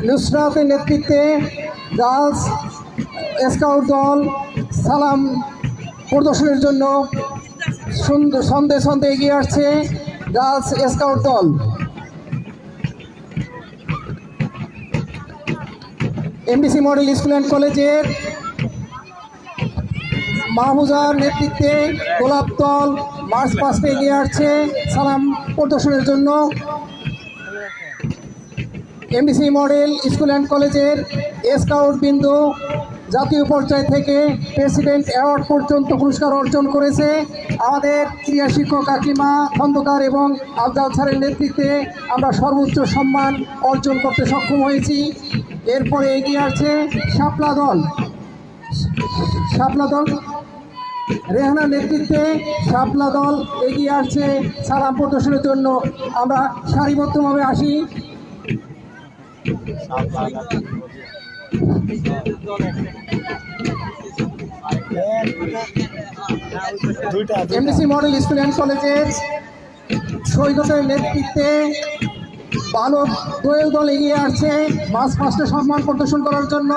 নুসরাতের নেতৃত্বে girls scout দল সালাম প্রদর্শনের জন্য সন্দেহ এগিয়ে আসছে গার্লস স্কাউট দল। এমডিসি মডেল স্কুল অ্যান্ড কলেজের মাহফুজার নেতৃত্বে গোলাপ দল মার্চ পাস্টে এগিয়ে আসছে সালাম প্রদর্শনের জন্য। এমডিসি মডেল স্কুল অ্যান্ড কলেজের স্কাউট বিন্দু জাতীয় পর্যায় থেকে প্রেসিডেন্ট অ্যাওয়ার্ড পর্যন্ত পুরস্কার অর্জন করেছে। আমাদের ক্রীড়া শিক্ষক কাকিমা খন্দকার এবং আফজাল স্যারের নেতৃত্বে আমরা সর্বোচ্চ সম্মান অর্জন করতে সক্ষম হয়েছি। এরপরে এগিয়ে আসছে শাপলা দল রেহানার নেতৃত্বে শাপলা দল এগিয়ে আসছে সালাম প্রদর্শনের জন্য। আমরা সারিবদ্ধভাবে আসি। এমডিসি মডেল স্কুল অ্যান্ড কলেজের সৈকতের নেতৃত্বে বালক দোয়েল দল এগিয়ে আসছে মার্চ পাস্টে সম্মান প্রদর্শন করার জন্য।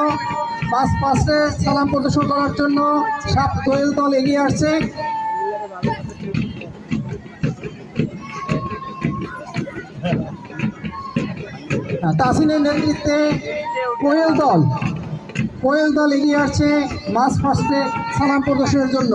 মার্চ পাস্টে সালাম প্রদর্শন করার জন্য দোয়েল দল এগিয়ে আসছে। তাসিনের নেতৃত্বে কোয়েল দল এগিয়ে আসছে মার্চ পাস্টে সালাম প্রদর্শনের জন্য।